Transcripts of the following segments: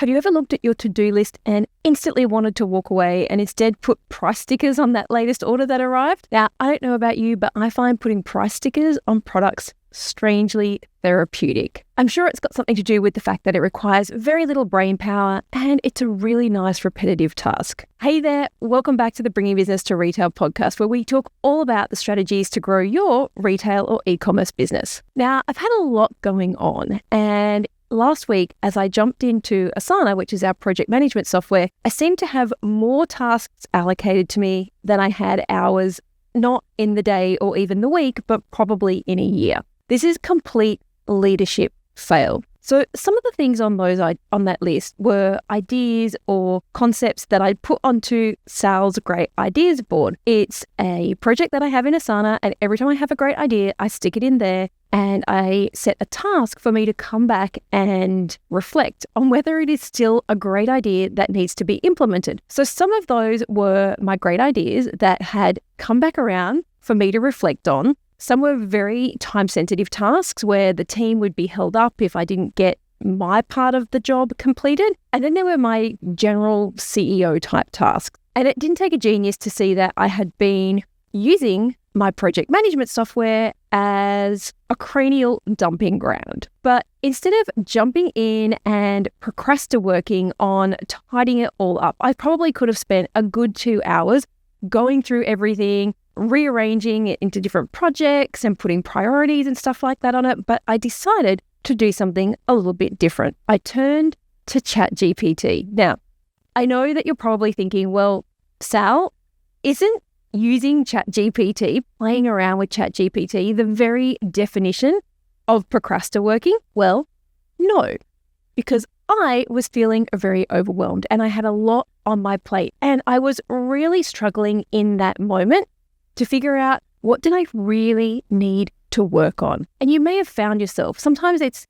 Have you ever looked at your to-do list and instantly wanted to walk away and instead put price stickers on that latest order that arrived? Now, I don't know about you, but I find putting price stickers on products strangely therapeutic. I'm sure it's got something to do with the fact that it requires very little brain power and it's a really nice repetitive task. Hey there, welcome back to the Bringing Business to Retail podcast, where we talk all about the strategies to grow your retail or e-commerce business. Now, I've had a lot going on, and last week, as I jumped into Asana, which is our project management software, I seemed to have more tasks allocated to me than I had hours, not in the day or even the week, but probably in a year. This is complete leadership fail. So some of the things on that list were ideas or concepts that I put onto Sal's Great Ideas board. It's a project that I have in Asana, and every time I have a great idea, I stick it in there and I set a task for me to come back and reflect on whether it is still a great idea that needs to be implemented. So some of those were my great ideas that had come back around for me to reflect on. Some were very time-sensitive tasks where the team would be held up if I didn't get my part of the job completed. And then there were my general CEO type tasks. And it didn't take a genius to see that I had been using my project management software as a cranial dumping ground. But instead of jumping in and procrastinating on tidying it all up, I probably could have spent a good 2 hours going through everything, rearranging it into different projects and putting priorities and stuff like that on it. But I decided to do something a little bit different. I turned to ChatGPT. Now, I know that you're probably thinking, well, Sal, isn't using ChatGPT, playing around with ChatGPT, the very definition of procrastinating? Well, no, because I was feeling very overwhelmed and I had a lot on my plate, and I was really struggling in that moment to figure out, what did I really need to work on? And you may have found yourself, sometimes it's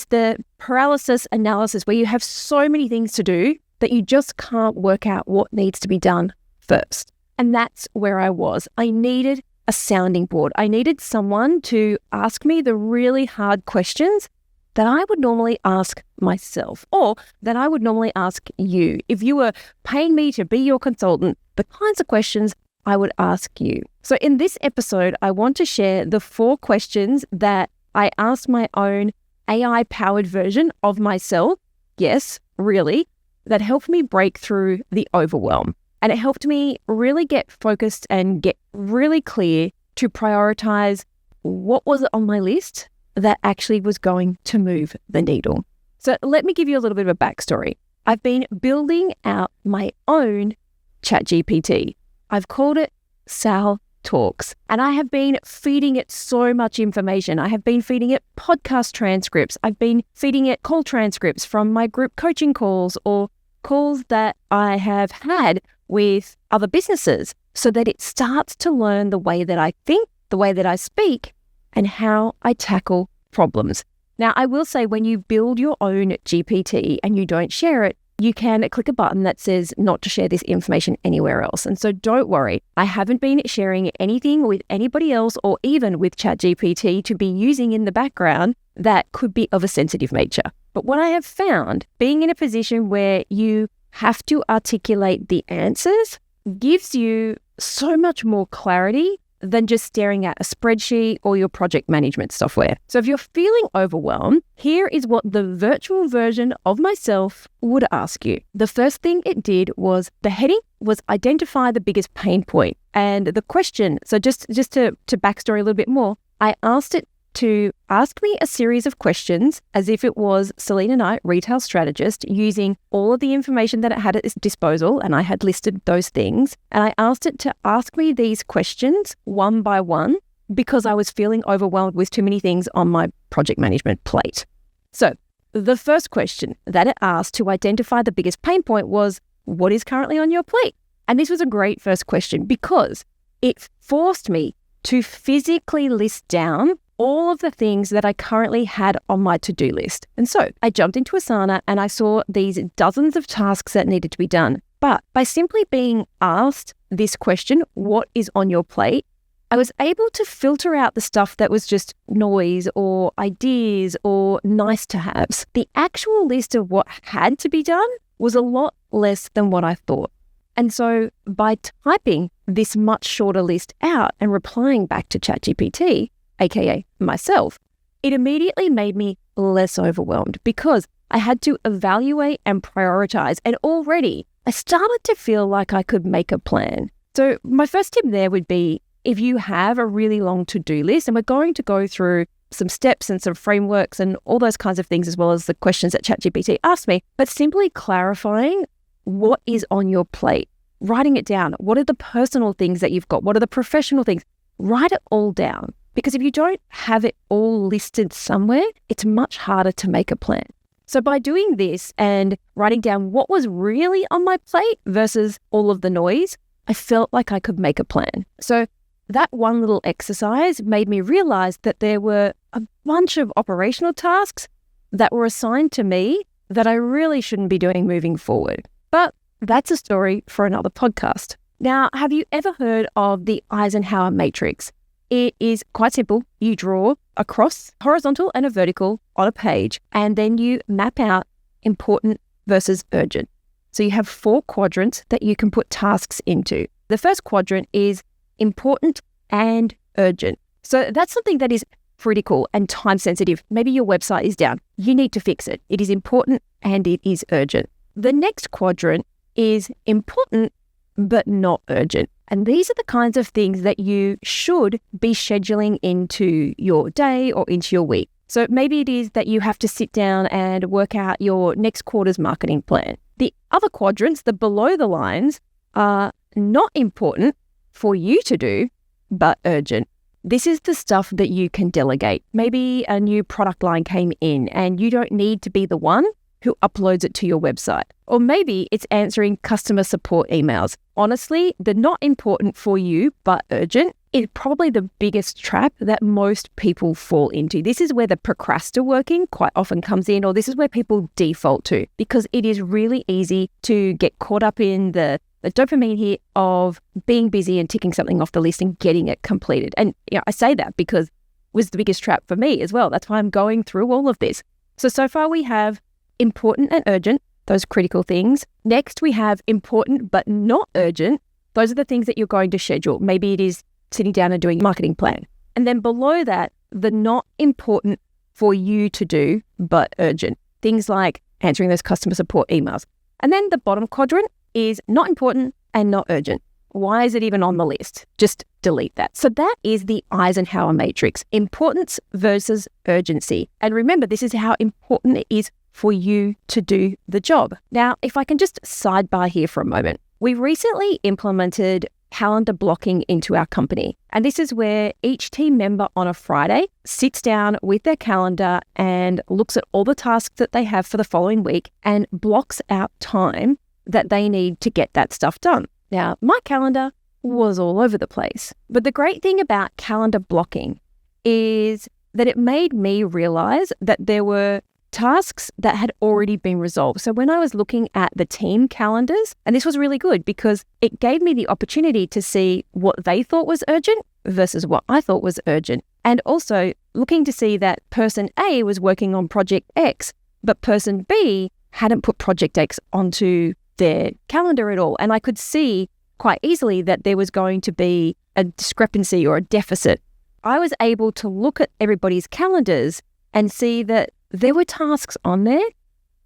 the paralysis analysis where you have so many things to do that you just can't work out what needs to be done first. And that's where I was. I needed a sounding board. I needed someone to ask me the really hard questions that I would normally ask myself, or that I would normally ask you. If you were paying me to be your consultant, the kinds of questions I would ask you. So in this episode, I want to share the 4 questions that I asked my own AI-powered version of myself. Yes, really, that helped me break through the overwhelm. And it helped me really get focused and get really clear to prioritize what was on my list that actually was going to move the needle. So let me give you a little bit of a backstory. I've been building out my own ChatGPT. I've called it Sal Talks, and I have been feeding it so much information. I have been feeding it podcast transcripts. I've been feeding it call transcripts from my group coaching calls or calls that I have had with other businesses, so that it starts to learn the way that I think, the way that I speak, and how I tackle problems. Now, I will say, when you build your own GPT and you don't share it, you can click a button that says not to share this information anywhere else. And so don't worry, I haven't been sharing anything with anybody else or even with ChatGPT to be using in the background that could be of a sensitive nature. But what I have found, being in a position where you have to articulate the answers, gives you so much more clarity than just staring at a spreadsheet or your project management software. So if you're feeling overwhelmed, here is what the virtual version of myself would ask you. The first thing it did was, the heading was identify the biggest pain point. And the question, so just to backstory a little bit more, I asked it to ask me a series of questions as if it was Selena Knight, retail strategist, using all of the information that it had at its disposal, and I had listed those things. And I asked it to ask me these questions one by one because I was feeling overwhelmed with too many things on my project management plate. So the first question that it asked to identify the biggest pain point was, what is currently on your plate? And this was a great first question because it forced me to physically list down all of the things that I currently had on my to-do list. And so I jumped into Asana and I saw these dozens of tasks that needed to be done. But by simply being asked this question, what is on your plate, I was able to filter out the stuff that was just noise or ideas or nice to haves. The actual list of what had to be done was a lot less than what I thought. And so by typing this much shorter list out and replying back to ChatGPT, aka myself, it immediately made me less overwhelmed because I had to evaluate and prioritize. And already I started to feel like I could make a plan. So my first tip there would be, if you have a really long to-do list, and we're going to go through some steps and some frameworks and all those kinds of things, as well as the questions that ChatGPT asked me, but simply clarifying what is on your plate, writing it down. What are the personal things that you've got? What are the professional things? Write it all down. Because if you don't have it all listed somewhere, it's much harder to make a plan. So by doing this and writing down what was really on my plate versus all of the noise, I felt like I could make a plan. So that one little exercise made me realize that there were a bunch of operational tasks that were assigned to me that I really shouldn't be doing moving forward. But that's a story for another podcast. Now, have you ever heard of the Eisenhower Matrix? It is quite simple. You draw across horizontal and a vertical on a page, and then you map out important versus urgent. So you have 4 quadrants that you can put tasks into. The first quadrant is important and urgent. So that's something that is critical and time sensitive. Maybe your website is down. You need to fix it. It is important and it is urgent. The next quadrant is important but not urgent. And these are the kinds of things that you should be scheduling into your day or into your week. So maybe it is that you have to sit down and work out your next quarter's marketing plan. The other quadrants, the below the lines, are not important for you to do, but urgent. This is the stuff that you can delegate. Maybe a new product line came in and you don't need to be the one who uploads it to your website. Or maybe it's answering customer support emails. Honestly, the not important for you, but urgent is probably the biggest trap that most people fall into. This is where the procrastinator working quite often comes in, or this is where people default to, because it is really easy to get caught up in the dopamine hit of being busy and ticking something off the list and getting it completed. And I say that because it was the biggest trap for me as well. That's why I'm going through all of this. So far we have important and urgent, those critical things. Next, we have important but not urgent. Those are the things that you're going to schedule. Maybe it is sitting down and doing a marketing plan. And then below that, the not important for you to do but urgent. Things like answering those customer support emails. And then the bottom quadrant is not important and not urgent. Why is it even on the list? Just delete that. So that is the Eisenhower Matrix, importance versus urgency. And remember, this is how important it is for you to do the job. Now, if I can just sidebar here for a moment, we recently implemented calendar blocking into our company. And this is where each team member on a Friday sits down with their calendar and looks at all the tasks that they have for the following week and blocks out time that they need to get that stuff done. Now, my calendar was all over the place. But the great thing about calendar blocking is that it made me realize that there were tasks that had already been resolved. So when I was looking at the team calendars, and this was really good because it gave me the opportunity to see what they thought was urgent versus what I thought was urgent. And also looking to see that person A was working on project X, but person B hadn't put project X onto their calendar at all. And I could see quite easily that there was going to be a discrepancy or a deficit. I was able to look at everybody's calendars and see that there were tasks on there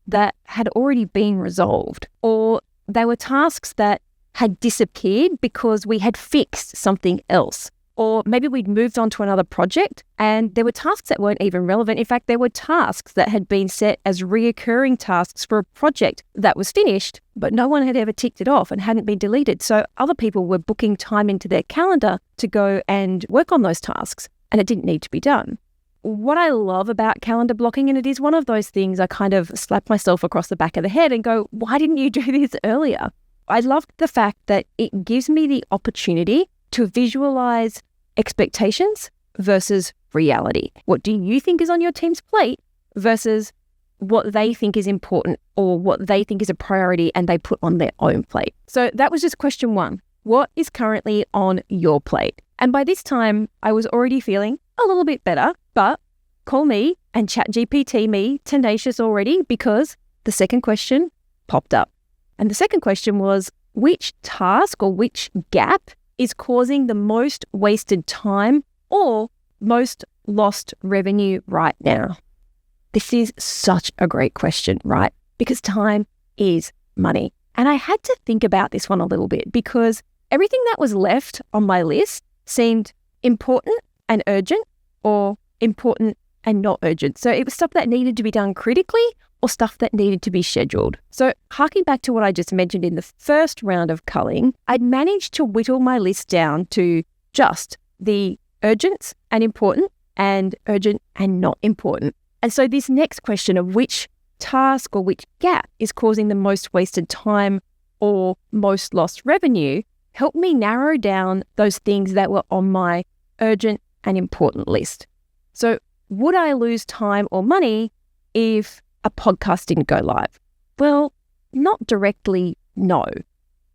that had already been resolved, or they were tasks that had disappeared because we had fixed something else. Or maybe we'd moved on to another project and there were tasks that weren't even relevant. In fact, there were tasks that had been set as reoccurring tasks for a project that was finished, but no one had ever ticked it off and hadn't been deleted. So other people were booking time into their calendar to go and work on those tasks, and it didn't need to be done. What I love about calendar blocking, and it is one of those things I kind of slap myself across the back of the head and go, why didn't you do this earlier? I love the fact that it gives me the opportunity to visualize expectations versus reality. What do you think is on your team's plate versus what they think is important or what they think is a priority and they put on their own plate? So that was just question 1. what is currently on your plate? And by this time, I was already feeling a little bit better, but call me and ChatGPT me tenacious already, because the second question popped up. And the second question was, which task or which gap is causing the most wasted time or most lost revenue right now? This is such a great question, right? Because time is money. And I had to think about this one a little bit, because everything that was left on my list seemed important and urgent, or important and not urgent. So it was stuff that needed to be done critically or stuff that needed to be scheduled. So harking back to what I just mentioned in the first round of culling, I'd managed to whittle my list down to just the urgent and important and urgent and not important. And so this next question of which task or which gap is causing the most wasted time or most lost revenue helped me narrow down those things that were on my urgent and important list. So would I lose time or money if a podcast didn't go live? Well, not directly, no.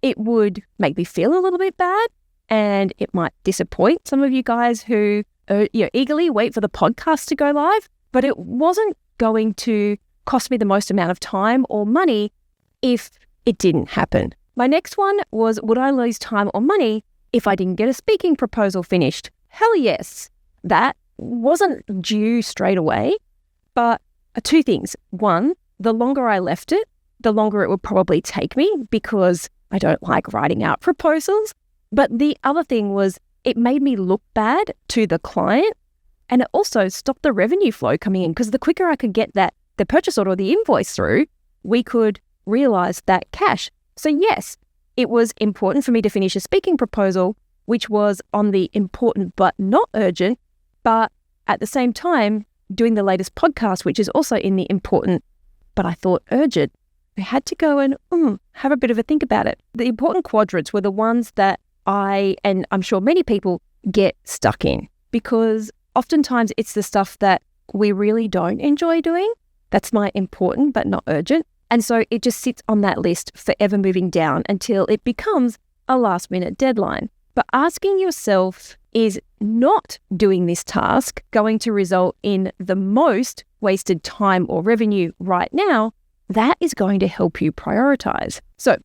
It would make me feel a little bit bad, and it might disappoint some of you guys who eagerly wait for the podcast to go live, but it wasn't going to cost me the most amount of time or money if it didn't happen. My next one was, would I lose time or money if I didn't get a speaking proposal finished? Hell yes. That wasn't due straight away, but two things. One, the longer I left it, the longer it would probably take me, because I don't like writing out proposals. But the other thing was, it made me look bad to the client, and it also stopped the revenue flow coming in, because the quicker I could get the purchase order or the invoice through, we could realize that cash. So yes, it was important for me to finish a speaking proposal, which was on the important but not urgent, but at the same time, doing the latest podcast, which is also in the important but I thought urgent. I had to go and have a bit of a think about it. The important quadrants were the ones that and I'm sure many people, get stuck in, because oftentimes it's the stuff that we really don't enjoy doing. That's my important but not urgent. And so it just sits on that list, forever moving down until it becomes a last minute deadline. But asking yourself, is not doing this task going to result in the most wasted time or revenue right now? That is going to help you prioritize. So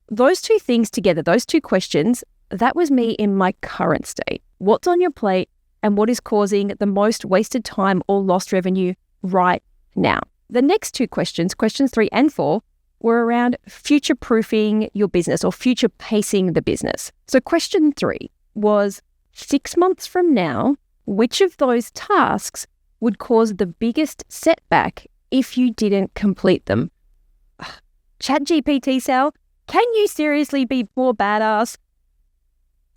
those two things together, those two questions, that was me in my current state. What's on your plate and what is causing the most wasted time or lost revenue right now? The next two questions, questions 3 and 4, were around future-proofing your business or future-pacing the business. So question 3 was, 6 months from now, which of those tasks would cause the biggest setback if you didn't complete them? ChatGPT, Sal, can you seriously be more badass?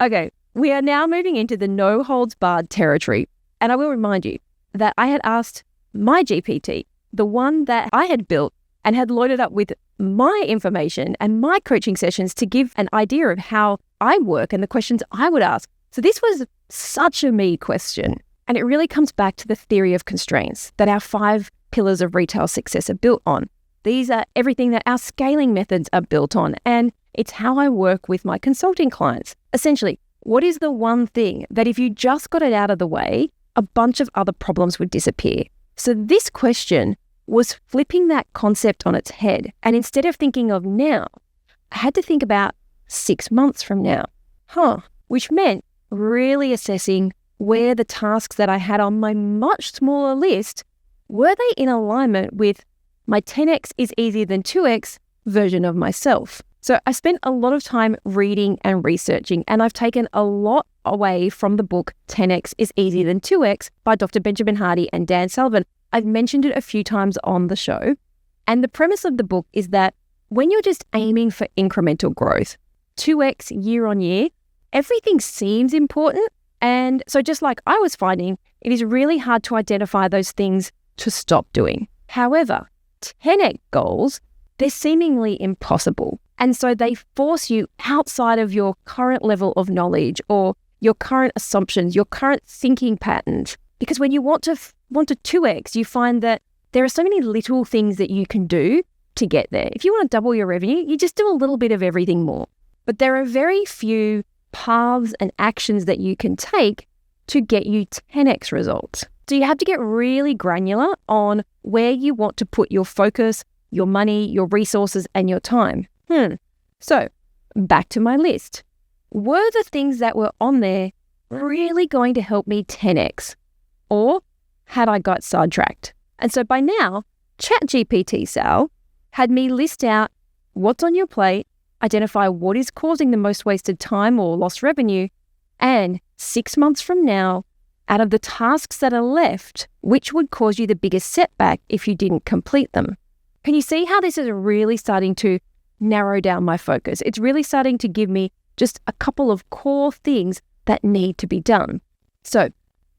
Okay, we are now moving into the no-holds-barred territory. And I will remind you that I had asked my GPT, the one that I had built and had loaded up with my information and my coaching sessions, to give an idea of how I work and the questions I would ask. So this was such a me question. And it really comes back to the theory of constraints that our 5 pillars of retail success are built on. These are everything that our scaling methods are built on. And it's how I work with my consulting clients. Essentially, what is the one thing that if you just got it out of the way, a bunch of other problems would disappear? So this question was flipping that concept on its head. And instead of thinking of now, I had to think about 6 months from now. Which meant really assessing where the tasks that I had on my much smaller list, were they in alignment with my 10x is easier than 2x version of myself? So I spent a lot of time reading and researching, and I've taken a lot away from the book 10x is easier than 2x by Dr. Benjamin Hardy and Dan Sullivan. I've mentioned it a few times on the show. And the premise of the book is that when you're just aiming for incremental growth, 2x year on year, everything seems important. And so just like I was finding, it is really hard to identify those things to stop doing. However, 10x goals, they're seemingly impossible. And so they force you outside of your current level of knowledge or your current assumptions, your current thinking patterns. Because when you want to 2x, you find that there are so many little things that you can do to get there. If you want to double your revenue, you just do a little bit of everything more. but there are very few paths and actions that you can take to get you 10x results. So you have to get really granular on where you want to put your focus, your money, your resources, and your time. So back to my list. Were the things that were on there really going to help me 10x? Or had I got sidetracked? And so by now, ChatGPT, Sal, had me list out what's on your plate, identify what is causing the most wasted time or lost revenue, and 6 months from now, out of the tasks that are left, which would cause you the biggest setback if you didn't complete them. Can you see how this is really starting to narrow down my focus? It's really starting to give me just a couple of core things that need to be done. So,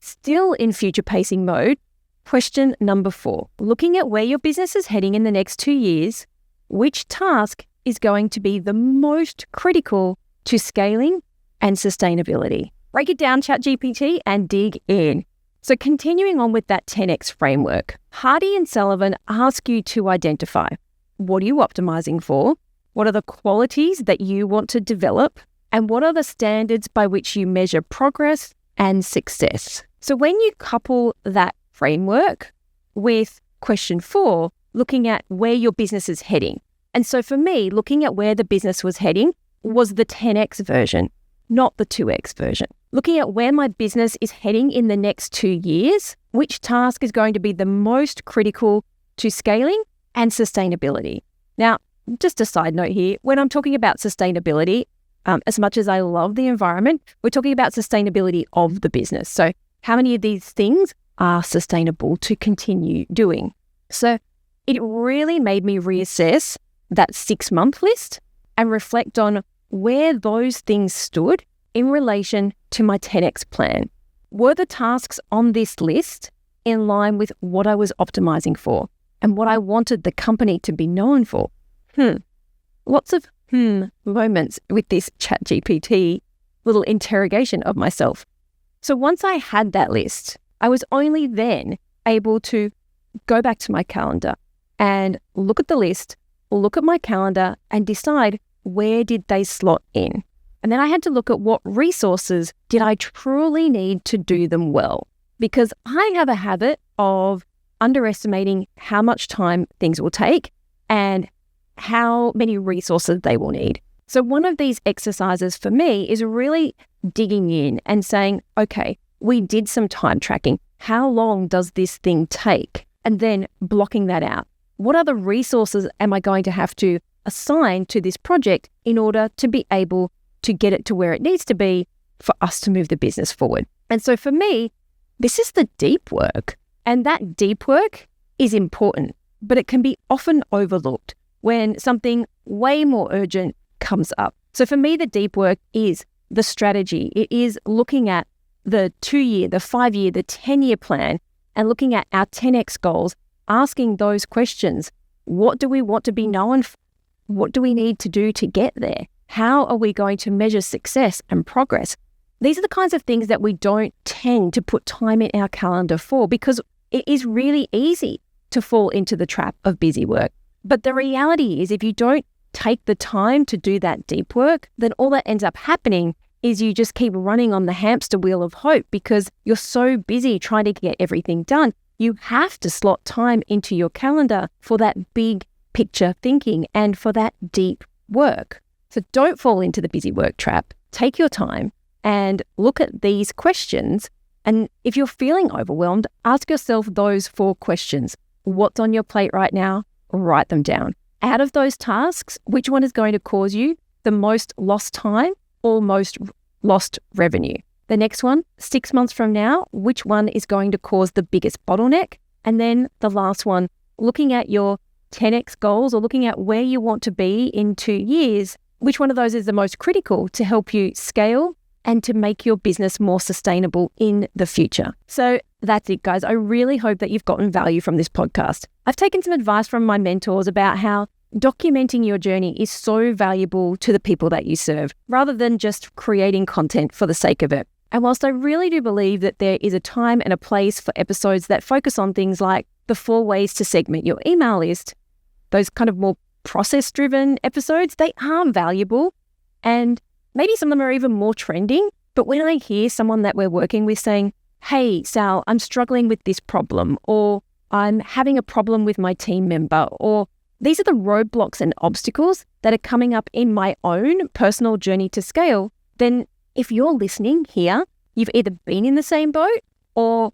still in future pacing mode, question number 4. Looking at where your business is heading in the next 2 years, which task is going to be the most critical to scaling and sustainability? Break it down, ChatGPT, and dig in. So continuing on with that 10x framework, Hardy and Sullivan ask you to identify what are you optimizing for, what are the qualities that you want to develop, and what are the standards by which you measure progress and success. So when you couple that framework with question 4, looking at where your business is heading. And so for me, looking at where the business was heading was the 10x version, not the 2x version. Looking at where my business is heading in the next 2 years, which task is going to be the most critical to scaling and sustainability. Now, just a side note here, when I'm talking about sustainability, as much as I love the environment, we're talking about sustainability of the business. So how many of these things are sustainable to continue doing? So it really made me reassess that 6-month list and reflect on where those things stood in relation to my 10x plan. Were the tasks on this list in line with what I was optimizing for and what I wanted the company to be known for? Lots of moments with this ChatGPT little interrogation of myself. So once I had that list, I was only then able to go back to my calendar and look at the list, look at my calendar and decide where did they slot in. And then I had to look at what resources did I truly need to do them well. Because I have a habit of underestimating how much time things will take and how many resources they will need. So one of these exercises for me is really digging in and saying, okay, we did some time tracking. How long does this thing take? And then blocking that out. What other resources am I going to have to assign to this project in order to be able to get it to where it needs to be for us to move the business forward? And so for me, this is the deep work. And that deep work is important, but it can be often overlooked when something way more urgent comes up. So for me, the deep work is the strategy. It is looking at the 2-year, the 5-year, the 10-year plan and looking at our 10x goals, asking those questions. What do we want to be known for? What do we need to do to get there? How are we going to measure success and progress? These are the kinds of things that we don't tend to put time in our calendar for because it is really easy to fall into the trap of busy work. But the reality is if you don't take the time to do that deep work, then all that ends up happening is you just keep running on the hamster wheel of hope because you're so busy trying to get everything done. You have to slot time into your calendar for that big picture thinking and for that deep work. So don't fall into the busy work trap. Take your time and look at these questions. And if you're feeling overwhelmed, ask yourself those 4 questions. What's on your plate right now? Write them down. Out of those tasks, which one is going to cause you the most lost time or most lost revenue? The next one, 6 months from now, which one is going to cause the biggest bottleneck? And then the last one, looking at your 10x goals or looking at where you want to be in 2 years, which one of those is the most critical to help you scale and to make your business more sustainable in the future? So that's it, guys. I really hope that you've gotten value from this podcast. I've taken some advice from my mentors about how documenting your journey is so valuable to the people that you serve, rather than just creating content for the sake of it. And whilst I really do believe that there is a time and a place for episodes that focus on things like the 4 ways to segment your email list, those kind of more process-driven episodes, they are valuable And maybe some of them are even more trending. But when I hear someone that we're working with saying, hey, Sal, I'm struggling with this problem, or I'm having a problem with my team member, or these are the roadblocks and obstacles that are coming up in my own personal journey to scale, then if you're listening here, you've either been in the same boat or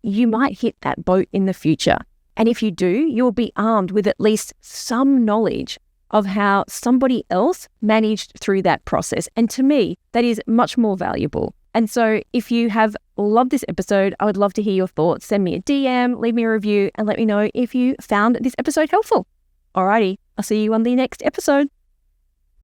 you might hit that boat in the future. And if you do, you'll be armed with at least some knowledge of how somebody else managed through that process. And to me, that is much more valuable. And so if you have loved this episode, I would love to hear your thoughts. Send me a DM, leave me a review, and let me know if you found this episode helpful. Alrighty, I'll see you on the next episode.